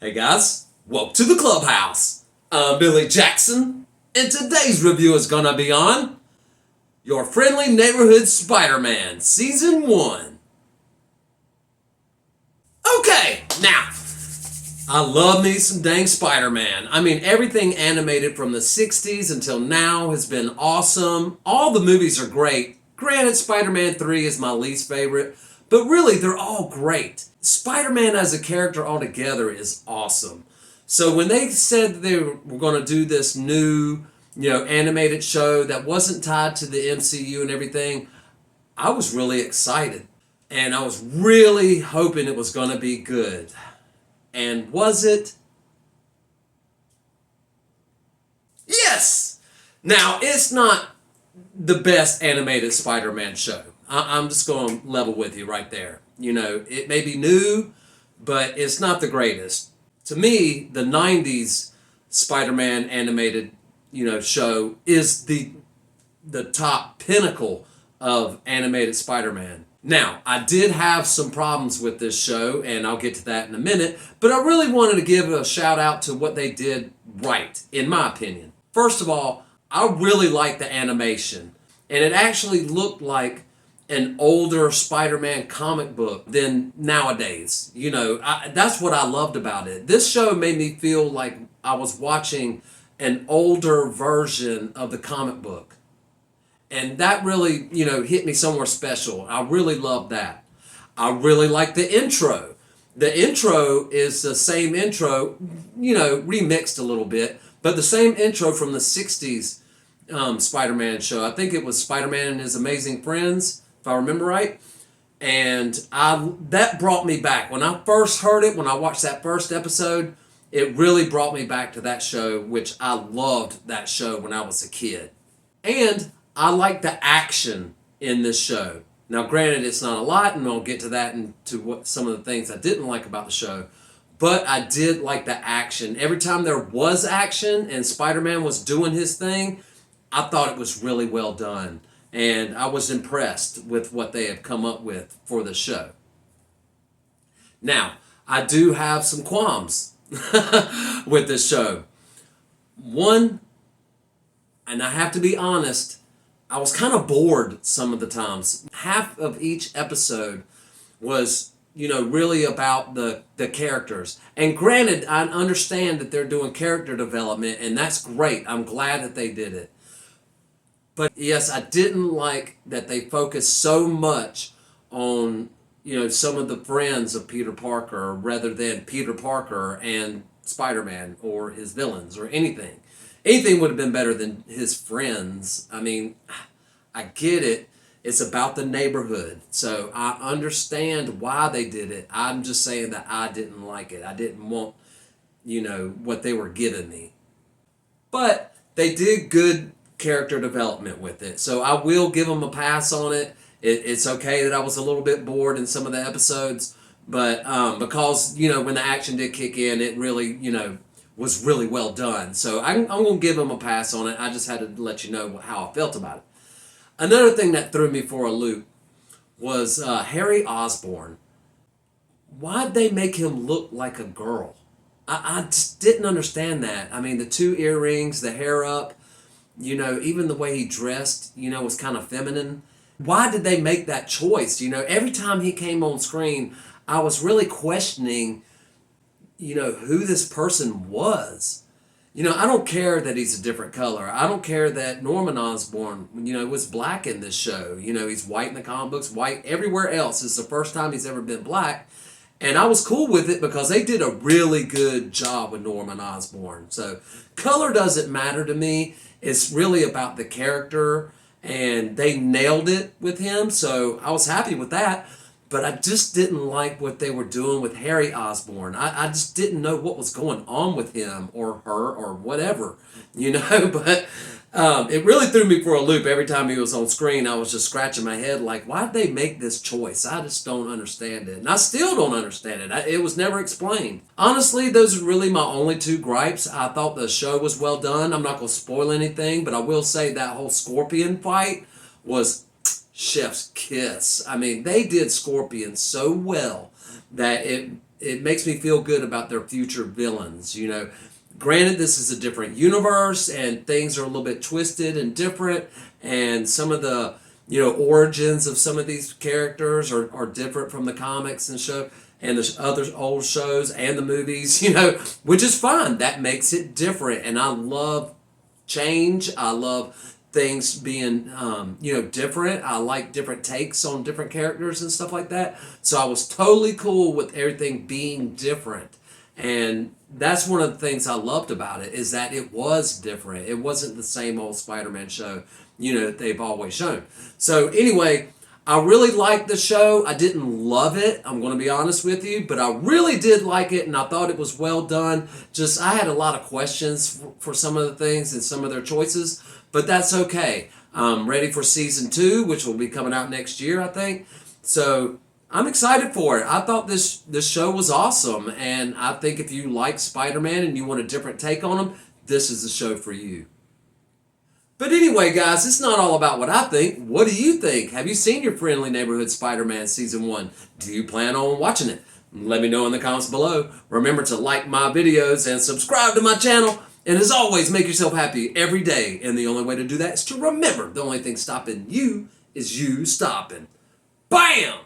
Hey guys, welcome to the clubhouse. I'm Billy Jackson, and today's review is gonna be on Your Friendly Neighborhood Spider-Man Season 1. Okay, now, I love me some dang Spider-Man. I mean, everything animated from the 60s until now has been awesome. All the movies are great. Granted, Spider-Man 3 is my least favorite, but really, they're all great. Spider-Man as a character altogether is awesome. So when they said they were going to do this new, animated show that wasn't tied to the MCU and everything, I was really excited. And I was really hoping it was going to be good. And was it? Yes! Now, it's not the best animated Spider-Man show. I'm just going to level with you right there. It may be new, but it's not the greatest. To me, the 90s Spider-Man animated, show is the top pinnacle of animated Spider-Man. Now, I did have some problems with this show, and I'll get to that in a minute, but I really wanted to give a shout out to what they did right, in my opinion. First of all, I really liked the animation, and it actually looked like an older Spider-Man comic book than nowadays. That's what I loved about it. This show made me feel like I was watching an older version of the comic book. And that really, hit me somewhere special. I really loved that. I really like the intro. The intro is the same intro, remixed a little bit, but the same intro from the 60s Spider-Man show. I think it was Spider-Man and His Amazing Friends, if I remember right. And that brought me back. When I first heard it, when I watched that first episode, it really brought me back to that show, which I loved that show when I was a kid. And I like the action in this show. Now, granted, it's not a lot, and I'll get to that and to what some of the things I didn't like about the show, but I did like the action. Every time there was action and Spider-Man was doing his thing, I thought it was really well done, and I was impressed with what they have come up with for the show. Now, I do have some qualms with this show. One, and I have to be honest, I was kind of bored some of the times. Half of each episode was, really about the characters. And granted, I understand that they're doing character development, and that's great. I'm glad that they did it. But yes, I didn't like that they focused so much on, some of the friends of Peter Parker rather than Peter Parker and Spider-Man or his villains or anything. Anything would have been better than his friends. I mean, I get it. It's about the neighborhood. So I understand why they did it. I'm just saying that I didn't like it. I didn't want, what they were giving me. But they did good character development with it. So I will give them a pass on it. It's okay that I was a little bit bored in some of the episodes. But because, when the action did kick in, it really, was really well done. So I'm going to give them a pass on it. I just had to let you know how I felt about it. Another thing that threw me for a loop was Harry Osborn. Why'd they make him look like a girl? I just didn't understand that. I mean, the 2 earrings, the hair up, even the way he dressed, was kind of feminine. Why did they make that choice? Every time he came on screen, I was really questioning who this person was. I don't care that he's a different color. I don't care that Norman Osborn, was black in this show. He's white in the comic books, white everywhere else. It's the first time he's ever been black. And I was cool with it because they did a really good job with Norman Osborn. So color doesn't matter to me. It's really about the character, and they nailed it with him. So I was happy with that. But I just didn't like what they were doing with Harry Osborn. I just didn't know what was going on with him or her or whatever, But it really threw me for a loop every time he was on screen. I was just scratching my head like, why'd they make this choice? I just don't understand it. And I still don't understand it. It was never explained. Honestly, those are really my only 2 gripes. I thought the show was well done. I'm not going to spoil anything, but I will say that whole Scorpion fight was chef's kiss. I mean, they did Scorpion so well that it it makes me feel good about their future villains. You know, granted, this is a different universe and things are a little bit twisted and different, and some of the origins of some of these characters are different from the comics and show and the other old shows and the movies. Which is fine. That makes it different, and I love change. I love things being different. I like different takes on different characters and stuff like that. So I was totally cool with everything being different. And that's one of the things I loved about it, is that it was different. It wasn't the same old Spider-Man show, that they've always shown. So anyway, I really liked the show. I didn't love it, I'm going to be honest with you, but I really did like it, and I thought it was well done. Just, I had a lot of questions for some of the things and some of their choices, but that's okay. I'm ready for season 2, which will be coming out next year, I think. So I'm excited for it. I thought this show was awesome, and I think if you like Spider-Man and you want a different take on him, this is the show for you. But anyway, guys, it's not all about what I think. What do you think? Have you seen your Friendly Neighborhood Spider-Man Season 1? Do you plan on watching it? Let me know in the comments below. Remember to like my videos and subscribe to my channel. And as always, make yourself happy every day. And the only way to do that is to remember the only thing stopping you is you stopping. Bam!